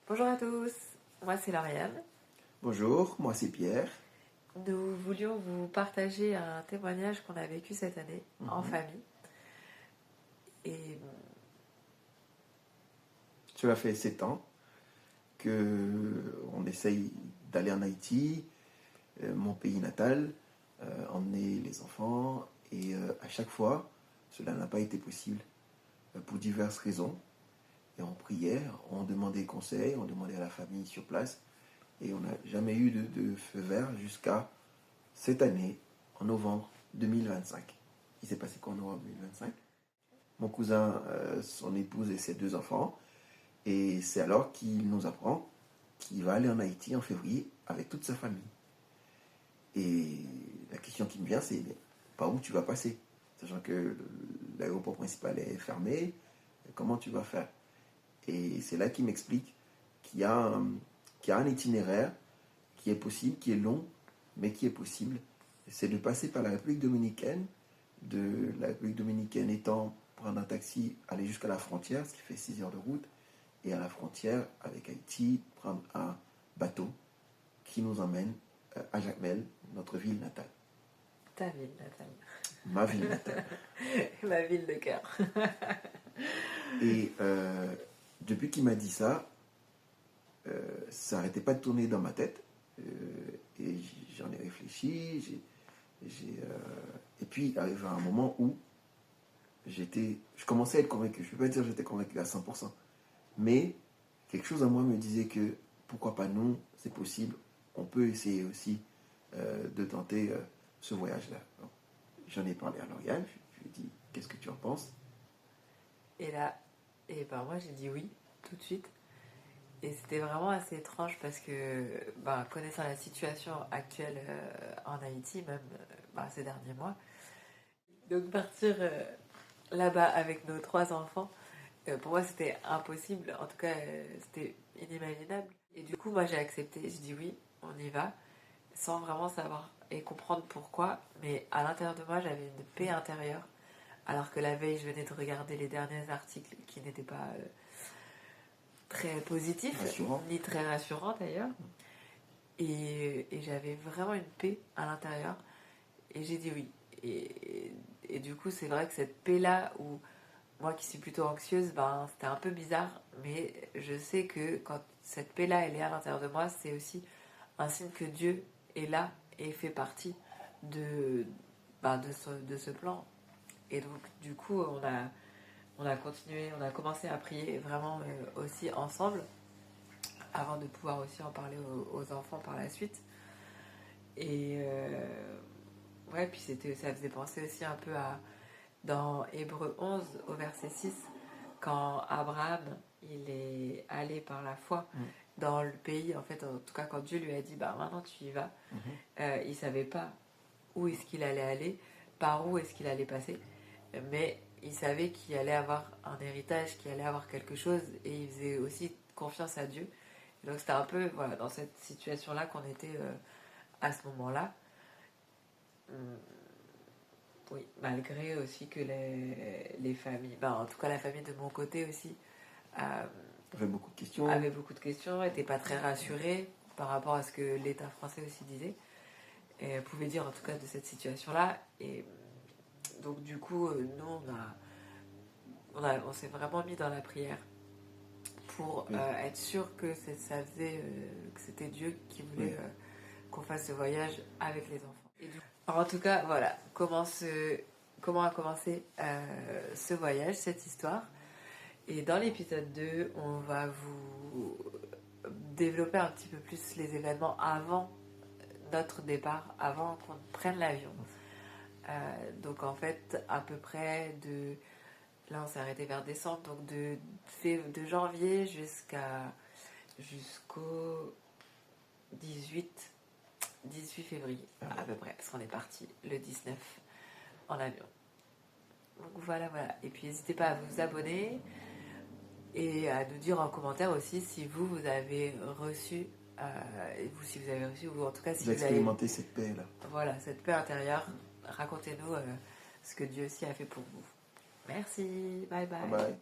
Bonjour à tous, moi c'est Lauriane. Bonjour, moi c'est Pierre. Nous voulions vous partager un témoignage qu'on a vécu cette année en famille. Et Cela fait 7 ans que on essaye d'aller en Haïti, mon pays natal, emmener les enfants, et à chaque fois, cela n'a pas été possible pour diverses raisons. Et on priait, on demandait conseil, on demandait à la famille sur place, et on n'a jamais eu de feu vert jusqu'à cette année, en novembre 2025. Il s'est passé quoi en novembre 2025? Mon cousin, son épouse et ses 2 enfants. Et c'est alors qu'il nous apprend qu'il va aller en Haïti en février avec toute sa famille. Et la question qui me vient, c'est par où tu vas passer? Sachant que l'aéroport principal est fermé, comment tu vas faire? Et c'est là qu'il m'explique qu'il y a un itinéraire qui est possible, qui est long, mais qui est possible. C'est de passer par la République dominicaine, de la République dominicaine étant prendre un taxi, aller jusqu'à la frontière, ce qui fait 6 heures de route, et à la frontière avec Haïti, prendre un bateau qui nous emmène à Jacmel, notre ville natale. ta ville natale. Ma ville natale. Ma ville de cœur. Et depuis qu'il m'a dit ça, ça n'arrêtait pas de tourner dans ma tête. Et j'en ai réfléchi. Et puis, arrivé à un moment où je commençais à être convaincu. Je ne peux pas dire que j'étais convaincu à 100%. Mais quelque chose en moi me disait que pourquoi pas nous, c'est possible. On peut essayer aussi de tenter ce voyage-là. Donc, j'en ai parlé à Lauriane. Je lui ai dit, qu'est-ce que tu en penses? Et là, moi j'ai dit oui, tout de suite. Et c'était vraiment assez étrange parce que, connaissant la situation actuelle en Haïti, même ces derniers mois, donc partir là-bas avec nos 3 enfants, pour moi c'était impossible, en tout cas c'était inimaginable. Et du coup moi j'ai accepté, je dis oui, on y va, sans vraiment savoir et comprendre pourquoi, mais à l'intérieur de moi j'avais une paix intérieure, alors que la veille je venais de regarder les derniers articles qui n'étaient pas très positifs, Rassurant. ni très rassurants d'ailleurs, et j'avais vraiment une paix à l'intérieur, et j'ai dit oui. Et du coup c'est vrai que cette paix-là, où moi qui suis plutôt anxieuse, c'était un peu bizarre, mais je sais que quand cette paix-là, elle est à l'intérieur de moi, c'est aussi un signe que Dieu est là et fait partie de, de ce plan. Et donc, du coup, on a continué, on a commencé à prier vraiment aussi ensemble, avant de pouvoir aussi en parler aux enfants par la suite. Et ouais, puis ça faisait penser aussi un peu à dans Hébreux 11 au verset 6, quand Abraham il est allé par la foi dans le pays, en fait, en tout cas quand Dieu lui a dit maintenant tu y vas, il savait pas où est-ce qu'il allait aller, par où est-ce qu'il allait passer, mais il savait qu'il allait avoir un héritage, qu'il allait avoir quelque chose, et il faisait aussi confiance à Dieu. Et donc c'était un peu dans cette situation là qu'on était à ce moment là. Oui, malgré aussi que les familles, en tout cas la famille de mon côté aussi, J'avais beaucoup de questions. avait beaucoup de questions, n'était pas très rassurée par rapport à ce que l'État français aussi disait, et pouvait dire en tout cas de cette situation-là. Et donc du coup, nous, on s'est vraiment mis dans la prière pour être sûr que ça faisait, que c'était Dieu qui voulait qu'on fasse ce voyage avec les enfants. Et en tout cas, voilà comment a commencé ce voyage, cette histoire. Et dans l'épisode 2, on va vous développer un petit peu plus les événements avant notre départ, avant qu'on prenne l'avion. Donc en fait, à peu près là on s'est arrêté vers décembre, donc de janvier jusqu'au 18 février, à peu près, parce qu'on est parti le 19 en avion. Donc voilà. Et puis n'hésitez pas à vous abonner et à nous dire en commentaire aussi si vous avez reçu, si vous avez reçu, ou en tout cas si vous avez expérimenté cette paix-là. Voilà, cette paix intérieure. Racontez-nous ce que Dieu aussi a fait pour vous. Merci, bye bye. Bye bye.